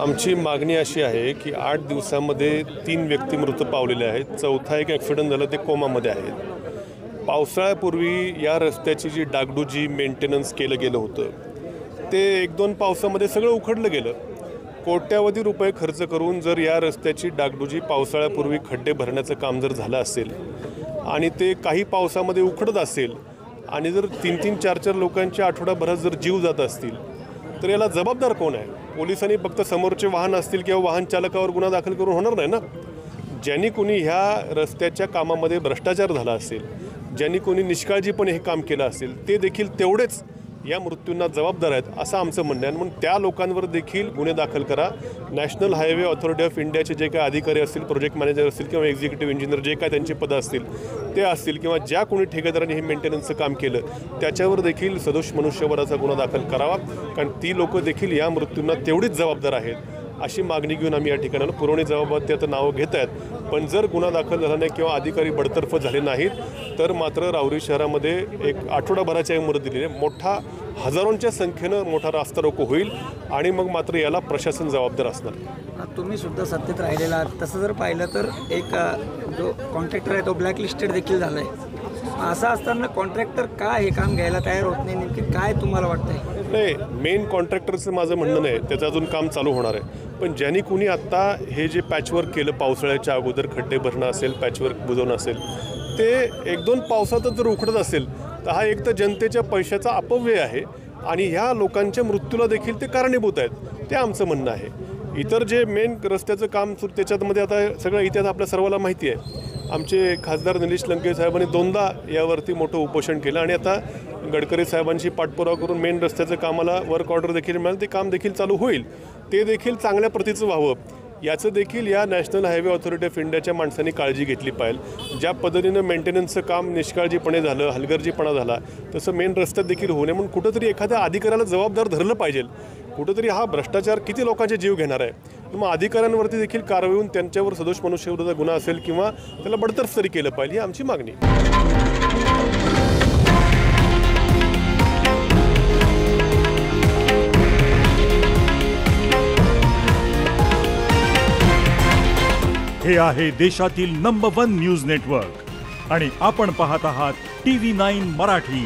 आमची मागणी अशी आहे की 8 दिवसांमध्ये 3 व्यक्ती मृत पावलेले आहेत। चौथा एक ॲक्सिडेंट झाला, ते कोमामध्ये आहेत। पावसाळ्यापूर्वी या रस्त्याची जी डागडुजी मेंटेनन्स केलं गेलं होतं ते 1-2 पावसामध्ये सगळं उखडलं गेलं। कोट्यावधी रुपये खर्च करून जर या रस्त्याची डागडुजी पावसाळ्यापूर्वी खड्डे भरण्याचं काम जर झालं असेल आणि ते काही पावसामध्ये उखडत असेल आणि जर 3-3, 4-4 लोकांच्या आठवडाभरात जर जीव जात असतील तर याला जबाबदार कोण आहे? पोलिसांनी फक्त समोरचे वाहन असतील किंवा वाहन चालकावर गुन्हा दाखल करून होणार नाही ना। ज्यांनी कोणी ह्या रस्त्याच्या कामामध्ये भ्रष्टाचार झाला असेल, ज्यांनी कोणी निष्काळजीपणे हे काम केलं असेल, ते देखील तेवढेच या मृत्यूंना जबाबदार आहेत असं आमचं म्हणणं आहे। म्हणून त्या लोकांवर देखील गुन्हे दाखल करा। नॅशनल हायवे ऑथॉरिटी ऑफ इंडियाचे जे काही अधिकारी असतील, प्रोजेक्ट मॅनेजर असतील किंवा एक्झिक्युटिव्ह इंजिनियर जे काय त्यांची पदं असतील ते असतील किंवा ज्या कोणी ठेकेदारांनी हे मेंटेनन्सचं काम केलं त्याच्यावर देखील सदोष मनुष्यवधाचा गुन्हा दाखल करावा, कारण ती लोकं देखील या मृत्यूंना तेवढीच जबाबदार आहेत अशी मागणी घेऊन आम्ही या ठिकाणी पुरवणी जबाबदारीचं नावं घेत आहेत। पण जर गुन्हा दाखल झाला नाही किंवा अधिकारी बडतर्फ झाले नाहीत तर मात्र राहुरी शहरामध्ये एक आठवडाभराची मुदत दिलेली आहे। मोठा हजारोंच्या संख्येनं मोठा रास्ता रोको होईल आणि मग मात्र याला प्रशासन जबाबदार असणार। तुम्ही सुद्धा सत्तेत राहिलेला आहात, तसं जर पाहिलं तर एक जो कॉन्ट्रॅक्टर आहे तो ब्लॅकलिस्टेड देखील झाला आहे। असं असताना कॉन्ट्रॅक्टर का हे काम घ्यायला तयार होत नाही, नेमकी काय तुम्हाला वाटतंय? नाही, मेन कॉन्ट्रॅक्टरचं माझं म्हणणं नाही, त्याचं अजून काम चालू होणार आहे। पण ज्यांनी कुणी आत्ता हे जे पॅचवर्क केलं पावसाळ्याच्या अगोदर खड्डे भरणं असेल, पॅचवर्क बुजवणं असेल, ते 1-2 पावसातच जर उखडत असेल तर हा एक तर जनतेच्या पैशाचा अपव्यय आहे आणि ह्या लोकांच्या मृत्यूला देखील ते कारणीभूत आहेत, ते आमचं म्हणणं आहे। इतर जे मेन रस्त्याचं काम सुरू त्याच्यामध्ये आता सगळं इतिहास आपल्या सर्वांना माहिती आहे। आमचे खासदार निलेश लंके साहेबांनी 2दा यावरती मोठं उपोषण केलं आणि आता गडकरी साहेबांशी पाठपुरावा करून मेन रस्त्याचं कामाला वर्क ऑर्डर देखील मिळालं, ते काम देखील चालू होईल। ते देखील चांगल्या प्रतीचं व्हावं याचं देखील या नॅशनल हायवे ऑथॉरिटी ऑफ इंडियाच्या माणसांनी काळजी घेतली पाहिजे। ज्या पद्धतीनं मेंटेनन्सचं काम निष्काळजीपणे झालं, हलगर्जीपणा झाला, तसं मेन रस्त्यात देखील होऊ नये म्हणून कुठंतरी एखाद्या अधिकाऱ्याला जबाबदार धरलं पाहिजे। कुठंतरी हा भ्रष्टाचार किती लोकांचे जीव घेणार आहे, मग अधिकाऱ्यांवरती देखील कारवाई होऊन त्यांच्यावर सदोष मनुष्यवधाचा गुन्हा असेल किंवा त्याला बडतर्फ तरी केलं पाहिजे, ही आमची मागणी। हे आहे देशातील नंबर 1 न्यूज नेटवर्क आणि आपण पाहत आहात TV9 मराठी,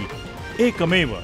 एकमेव।